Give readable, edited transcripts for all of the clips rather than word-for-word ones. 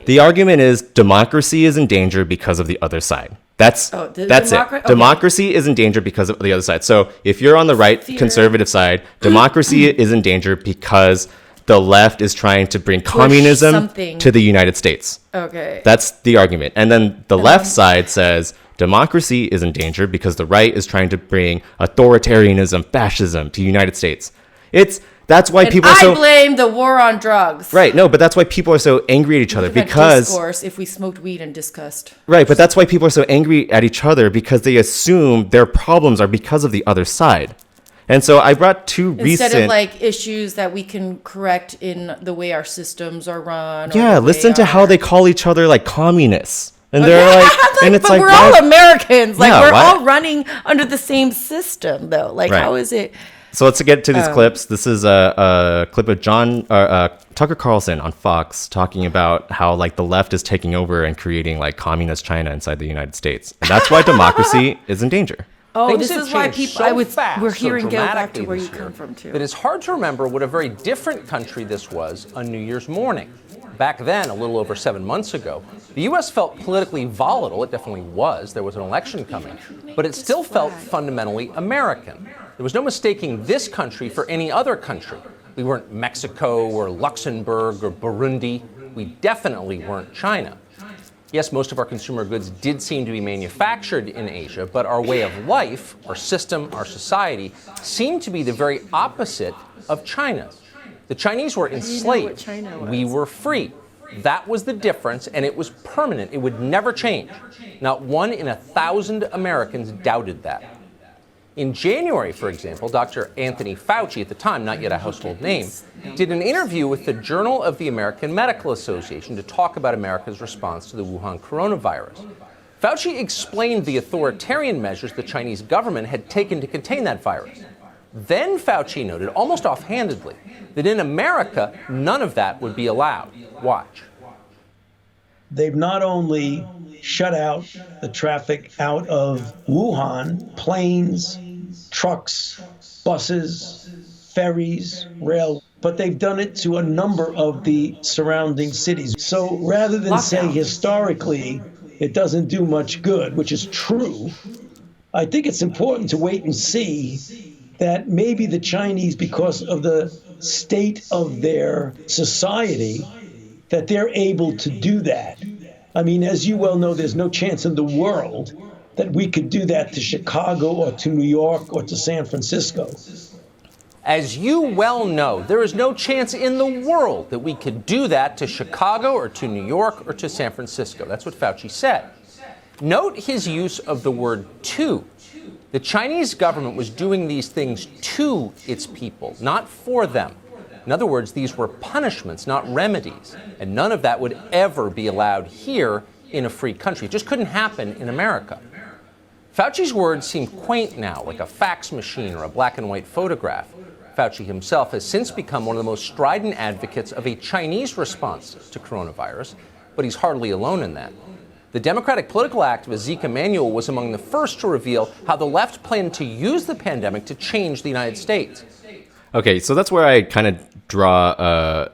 The argument is democracy is in danger because of the other side. That's it. Okay. Democracy is in danger because of the other side. So if you're on the right conservative side, democracy is in danger because the left is trying to bring communism to the United States. Okay. That's the argument. And then the left side says democracy is in danger because the right is trying to bring authoritarianism, fascism to the United States. That's why people are so... I blame the war on drugs. Right, no, but that's why people are so angry at each other because... discourse if we smoked weed and discussed. Right, but that's why people are so angry at each other because they assume their problems are because of the other side. And so I brought Instead of like issues that we can correct in the way our systems are run. Yeah, listen to how they call each other like communists. And they're like, and it's but like, we're all Americans. Like, we're why? all running under the same system, though. Like, how is it? So let's get to these clips. This is a clip of Tucker Carlson on Fox talking about how like the left is taking over and creating like communist China inside the United States. And that's why democracy is in danger. Oh, this is why people, we're hearing go back to where you come from, too. That it's hard to remember what a very different country this was on New Year's morning. Back then, a little over 7 months ago, the U.S. felt politically volatile. It definitely was. There was an election coming. But it still felt fundamentally American. There was no mistaking this country for any other country. We weren't Mexico or Luxembourg or Burundi. We definitely weren't China. Yes, most of our consumer goods did seem to be manufactured in Asia, but our way of life, our system, our society, seemed to be the very opposite of China's. The Chinese were enslaved. We were free. That was the difference, and it was permanent. It would never change. Not 1 in 1,000 Americans doubted that. In January, for example, Dr. Anthony Fauci, at the time not yet a household name, did an interview with the Journal of the American Medical Association to talk about America's response to the Wuhan coronavirus. Fauci explained the authoritarian measures the Chinese government had taken to contain that virus. Then Fauci noted, almost offhandedly, that in America, none of that would be allowed. Watch. They've not only shut out the traffic out of Wuhan, planes, trucks, buses, ferries, rail, but they've done it to a number of the surrounding cities. So rather than say historically it doesn't do much good, which is true, I think it's important to wait and see that maybe the Chinese, because of the state of their society, that they're able to do that. I mean, as you well know, there's no chance in the world that we could do that to Chicago or to New York or to San Francisco. As you well know, there is no chance in the world that we could do that to Chicago or to New York or to San Francisco. That's what Fauci said. Note his use of the word to. The Chinese government was doing these things to its people, not for them. In other words, these were punishments, not remedies. And none of that would ever be allowed here in a free country. It just couldn't happen in America. Fauci's words seem quaint now, like a fax machine or a black and white photograph. Fauci himself has since become one of the most strident advocates of a Chinese response to coronavirus, but he's hardly alone in that. The Democratic political activist Zeke Emanuel was among the first to reveal how the left planned to use the pandemic to change the United States. Okay, so that's where I kind of draw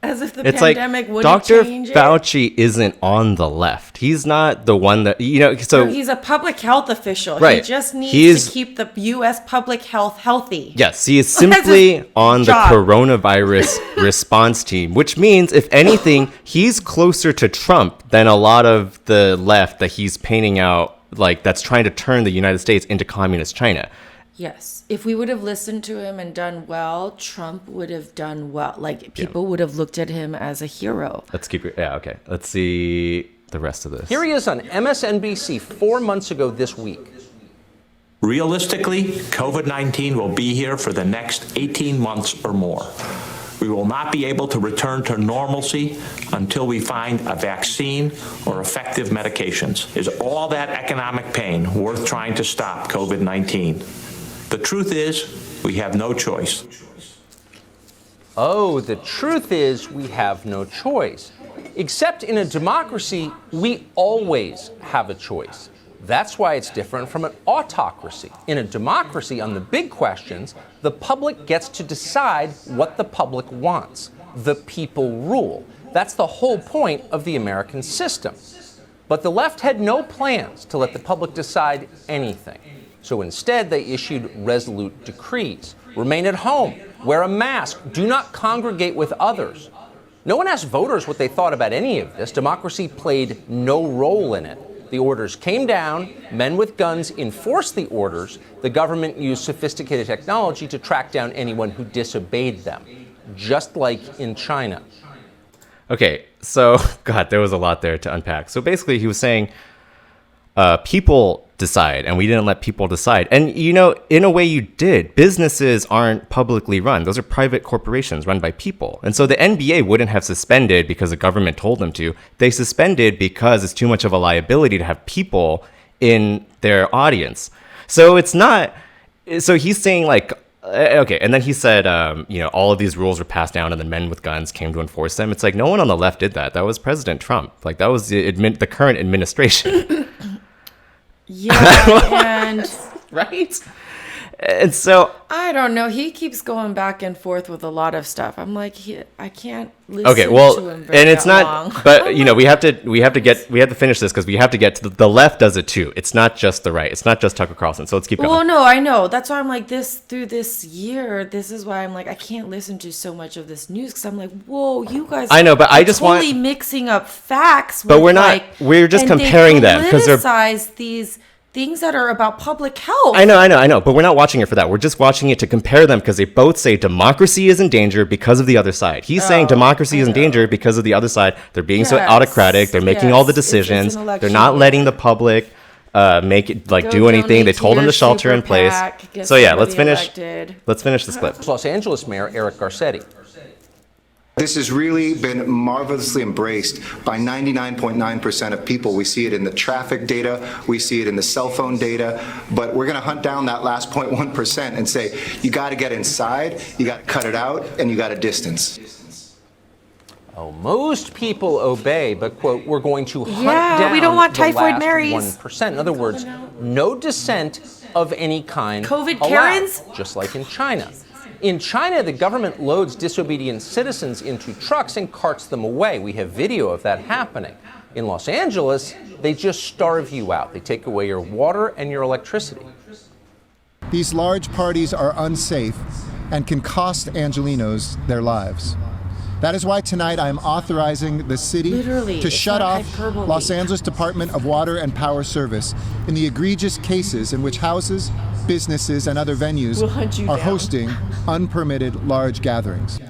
as if the it's pandemic like wouldn't Dr. change it. Fauci isn't on the left. He's not the one that, so... No, he's a public health official. Right. He just needs to keep the U.S. public health healthy. Yes, he is simply on the coronavirus response team, which means, if anything, he's closer to Trump than a lot of the left that he's painting out, like, that's trying to turn the United States into communist China. Yes. If we would have listened to him and done well, Trump would have done well. Like, people would have looked at him as a hero. Let's see the rest of this. Here he is on MSNBC 4 months ago this week. Realistically, COVID-19 will be here for the next 18 months or more. We will not be able to return to normalcy until we find a vaccine or effective medications. Is all that economic pain worth trying to stop COVID-19? The truth is, we have no choice. Oh, the truth is, we have no choice. Except in a democracy, we always have a choice. That's why it's different from an autocracy. In a democracy, on the big questions, the public gets to decide what the public wants. The people rule. That's the whole point of the American system. But the left had no plans to let the public decide anything. So instead, they issued resolute decrees. Remain at home, wear a mask, do not congregate with others. No one asked voters what they thought about any of this. Democracy played no role in it. The orders came down, men with guns enforced the orders, the government used sophisticated technology to track down anyone who disobeyed them, just like in China. Okay, so, God, there was a lot there to unpack. So basically, he was saying people decide, and we didn't let people decide. And, you know, in a way you did. Businesses aren't publicly run. Those are private corporations run by people. And so the NBA wouldn't have suspended because the government told them to. They suspended because it's too much of a liability to have people in their audience. So it's not... So he's saying, like... Okay, and then he said, you know, all of these rules were passed down and the men with guns came to enforce them. It's like, no one on the left did that. That was President Trump. Like, that was the current administration. Yeah, and... Right? And so... I don't know. He keeps going back and forth with a lot of stuff. I'm like, I can't listen okay, well, to him very and it's not... long. But, you know, we have to finish this because we have to get to... The left does it too. It's not just the right. It's not just Tucker Carlson. So let's keep going. Well, no, I know. That's why I'm like, through this year, this is why I'm like, I can't listen to so much of this news because I'm like, whoa, you guys I know, but I just totally mixing up facts. But with, we're not... we're just comparing them because they're... politicize these things that are about public health. I know. But we're not watching it for that. We're just watching it to compare them because they both say democracy is in danger because of the other side. He's saying democracy is in danger because of the other side. They're being so autocratic. They're making all the decisions. They're not letting the public make it do anything. They told them to shelter in place. So yeah, let's finish this clip. Los Angeles Mayor Eric Garcetti. This has really been marvelously embraced by 99.9% of people. We see it in the traffic data, we see it in the cell phone data, but we're going to hunt down that last 0.1% and say, you got to get inside, you got to cut it out, and you got to distance. Oh, most people obey, but, quote, we're going to hunt down we don't want the typhoid last Marys. 1%. In other words, no dissent of any kind COVID allowed, Karens? just like in China. In China, the government loads disobedient citizens into trucks and carts them away. We have video of that happening. In Los Angeles, they just starve you out. They take away your water and your electricity. These large parties are unsafe and can cost Angelenos their lives. That is why tonight I am authorizing the city to shut off Los Angeles Department of Water and Power Service in the egregious cases in which houses, businesses, and other venues are hosting unpermitted large gatherings.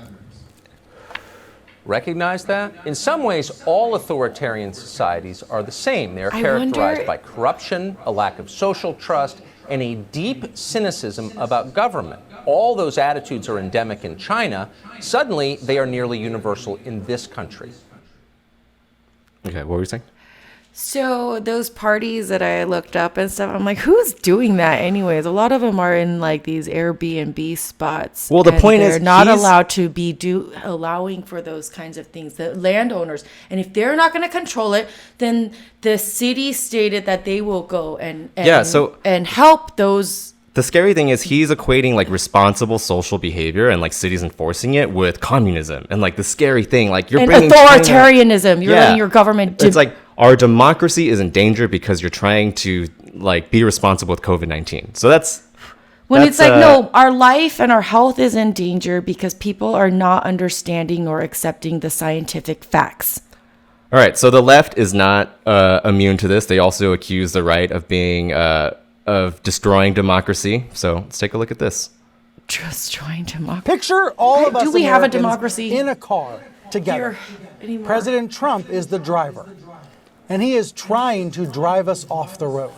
Recognize that? In some ways, all authoritarian societies are the same. They are characterized by corruption, a lack of social trust, and a deep cynicism about government. All those attitudes are endemic in China. Suddenly, they are nearly universal in this country. Okay, what were you saying? So those parties that I looked up and stuff, I'm like, who's doing that anyways? A lot of them are in like these Airbnb spots. Well, the point is they're not allowed to be allowing for those kinds of things, the landowners. And if they're not going to control it, then the city stated that they will go and help those. The scary thing is he's equating like responsible social behavior and like cities enforcing it with communism. And like the scary thing, like you're bringing authoritarianism. You're letting your government. It's like our democracy is in danger because you're trying to like be responsible with COVID-19. So that's it's like, no, our life and our health is in danger because people are not understanding or accepting the scientific facts. All right. So the left is not immune to this. They also accuse the right of being of destroying democracy. So let's take a look at this. Destroying democracy. Picture all of us Do we have a Americans democracy in a car together. President Trump is the driver, and he is trying to drive us off the road.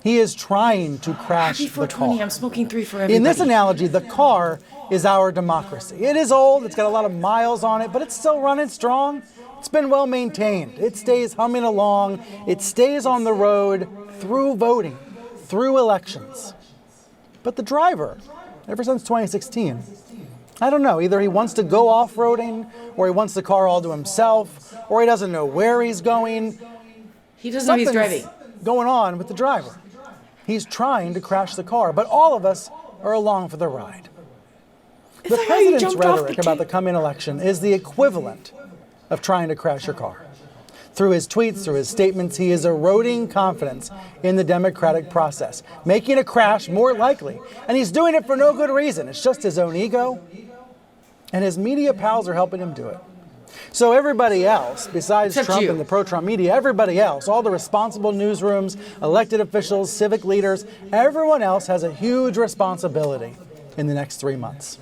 He is trying to crash the car. I'm smoking 3 for everybody. In this analogy, the car is our democracy. It is old, it's got a lot of miles on it, but it's still running strong. It's been well maintained. It stays humming along. It stays on the road through voting, through elections. But the driver, ever since 2016, I don't know, either he wants to go off-roading, or he wants the car all to himself, or he doesn't know where he's going. He doesn't know he's driving. Going on with the driver. He's trying to crash the car, but all of us are along for the ride. The president's rhetoric about the coming election is the equivalent of trying to crash your car. Through his tweets, through his statements, he is eroding confidence in the democratic process, making a crash more likely. And he's doing it for no good reason. It's just his own ego. And his media pals are helping him do it. So everybody else, besides Trump and the pro-Trump media, everybody else, all the responsible newsrooms, elected officials, civic leaders, everyone else has a huge responsibility in the next 3 months.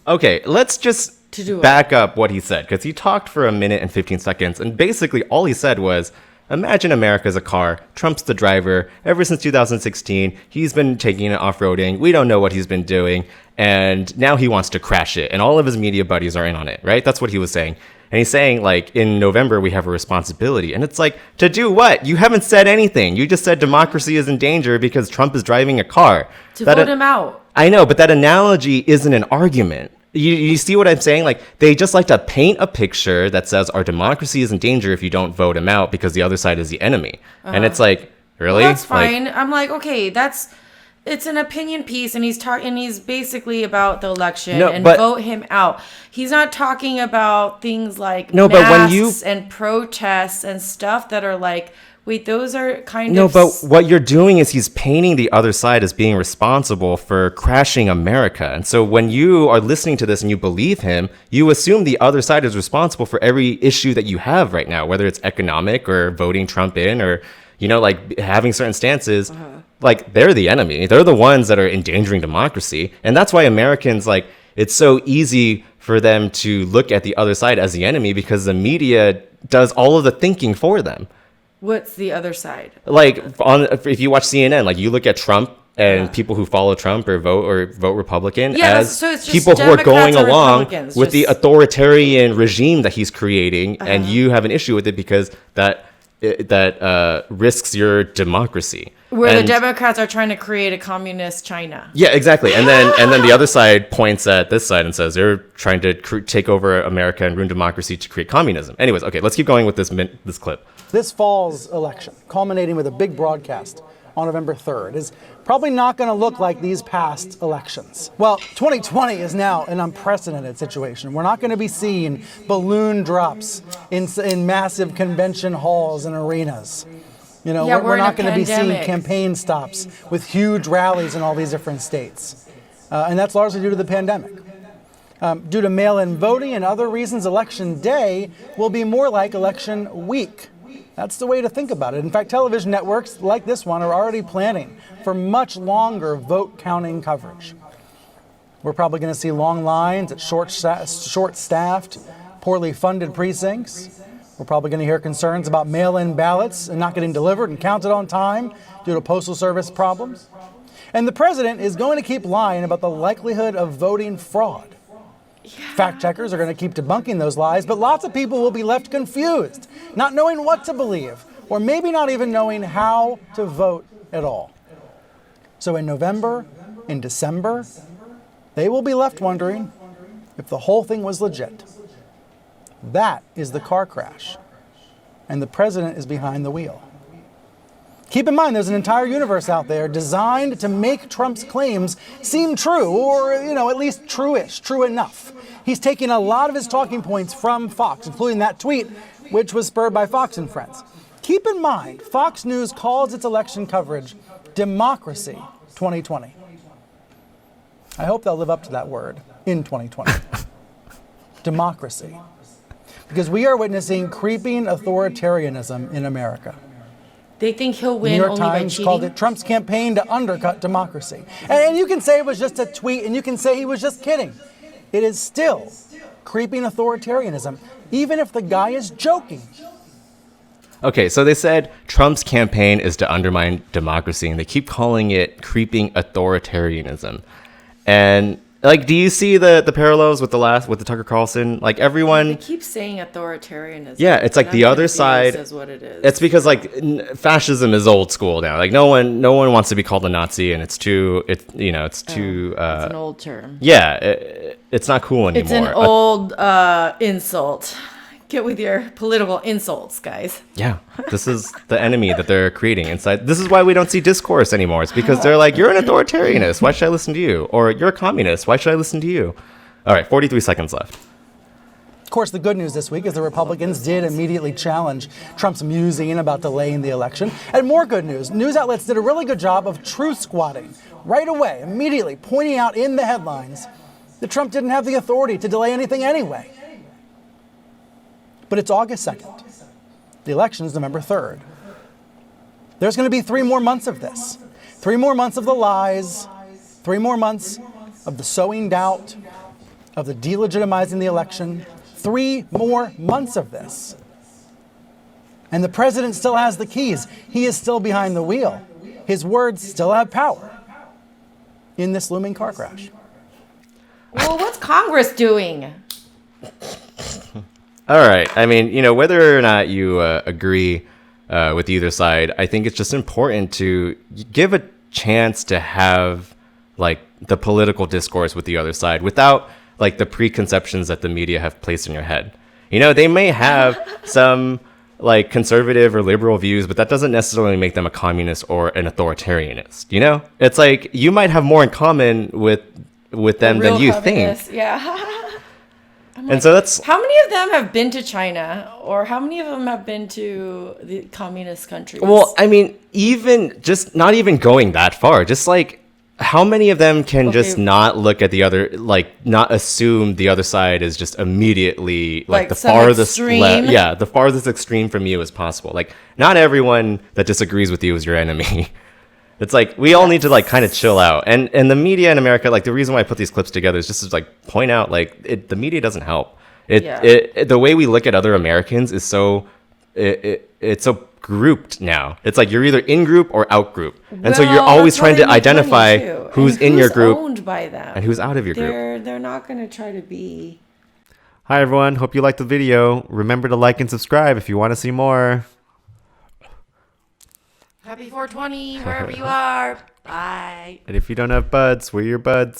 Okay, let's just back up what he said, because he talked for 1 minute and 15 seconds, and basically all he said was, imagine America's a car, Trump's the driver, ever since 2016, he's been taking it off-roading, we don't know what he's been doing, and now he wants to crash it, and all of his media buddies are in on it, right? That's what he was saying. And he's saying, like, in November, we have a responsibility. And it's like, to do what? You haven't said anything. You just said democracy is in danger because Trump is driving a car. To vote him out. I know, but that analogy isn't an argument. You see what I'm saying? Like, they just like to paint a picture that says our democracy is in danger if you don't vote him out because the other side is the enemy. And it's like, really? Well, that's fine. I'm like, okay, it's an opinion piece, and he's basically about the election vote him out. He's not talking about things like masks and protests and stuff that are like, wait, those are kind of... No, but what you're doing is he's painting the other side as being responsible for crashing America. And so when you are listening to this and you believe him, you assume the other side is responsible for every issue that you have right now, whether it's economic or voting Trump in or, you know, like having certain stances. Like, they're the enemy. They're the ones that are endangering democracy. And that's why Americans, like, it's so easy for them to look at the other side as the enemy because the media does all of the thinking for them. What's the other side? Like, if you watch CNN, like, you look at Trump and people who follow Trump or vote Republican as so it's just people who are going along with the just... authoritarian regime that he's creating, and you have an issue with it because that risks your democracy. Where the Democrats are trying to create a communist China. Yeah, exactly. And then the other side points at this side and says they're trying to take over America and ruin democracy to create communism. Anyways, okay, let's keep going with this clip. This fall's election, culminating with a big broadcast on November 3rd, is probably not going to look like these past elections. Well, 2020 is now an unprecedented situation. We're not going to be seeing balloon drops in massive convention halls and arenas. You know, we're not going to be seeing campaign stops with huge rallies in all these different states. And that's largely due to the pandemic. Due to mail-in voting and other reasons, election day will be more like election week. That's the way to think about it. In fact, television networks like this one are already planning for much longer vote counting coverage. We're probably going to see long lines at short-staffed, poorly funded precincts. We're probably going to hear concerns about mail-in ballots and not getting delivered and counted on time due to Postal Service problems. And the president is going to keep lying about the likelihood of voting fraud. Fact checkers are going to keep debunking those lies, but lots of people will be left confused, not knowing what to believe, or maybe not even knowing how to vote at all. So in November, in December, they will be left wondering if the whole thing was legit. That is the car crash, and the president is behind the wheel. Keep in mind, there's an entire universe out there designed to make Trump's claims seem true, or, you know, at least true-ish, true enough. He's taking a lot of his talking points from Fox, including that tweet, which was spurred by Fox and Friends. Keep in mind, Fox News calls its election coverage Democracy 2020. I hope they'll live up to that word in 2020. Democracy. Because we are witnessing creeping authoritarianism in America. They think he'll win. New York only Times by cheating? called it Trump's campaign to undercut democracy. And you can say it was just a tweet, and you can say he was just kidding. It is still creeping authoritarianism, even if the guy is joking. Okay, so they said Trump's campaign is to undermine democracy, and they keep calling it creeping authoritarianism. And like, do you see the parallels with the Tucker Carlson? Like, everyone... They keep saying authoritarianism. Yeah, it's like the other side... Is what it is. It's because, like, fascism is old school now. Like, no one wants to be called a Nazi, and it's too... It's an old term. Yeah, it's not cool anymore. It's an old insult. Get with your political insults, guys. Yeah, this is the enemy that they're creating inside. This is why we don't see discourse anymore. It's because they're like, you're an authoritarianist. Why should I listen to you? Or you're a communist. Why should I listen to you? All right, 43 seconds left. course, the good news this week is the Republicans did immediately challenge Trump's musing about delaying the election. And more good news, news outlets did a really good job of truth squatting right away, immediately pointing out in the headlines that Trump didn't have the authority to delay anything anyway. But it's August 2nd. The election is November 3rd. There's going to be 3 more months of this. 3 more months of the lies, 3 more months of the sowing doubt, of the delegitimizing the election. 3 more months of this. And the president still has the keys. He is still behind the wheel. His words still have power in this looming car crash. Well, what's Congress doing? All right. I mean, you know, whether or not you agree with either side, I think it's just important to give a chance to have like the political discourse with the other side without like the preconceptions that the media have placed in your head. You know, they may have some like conservative or liberal views, but that doesn't necessarily make them a communist or an authoritarianist. You know, it's like you might have more in common with them than you think. Yeah. And so that's how many of them have been to China, or how many of them have been to the communist countries? Well, I mean, even just not even going that far, just like how many of them can just not look at the other, like not assume the other side is just immediately like the farthest the farthest extreme from you as possible. Like not everyone that disagrees with you is your enemy. It's like we all need to like kind of chill out. And the media in America, like the reason why I put these clips together is just to like point out like the media doesn't help. The way we look at other Americans is so it's so grouped now. It's like you're either in group or out group. And so you're always trying to identify who's in your group owned by them and who's out of your group. They're not going to try to be. Hi everyone, hope you liked the video. Remember to like and subscribe if you want to see more. Happy 420 wherever you are. Bye. And if you don't have buds, we're your buds.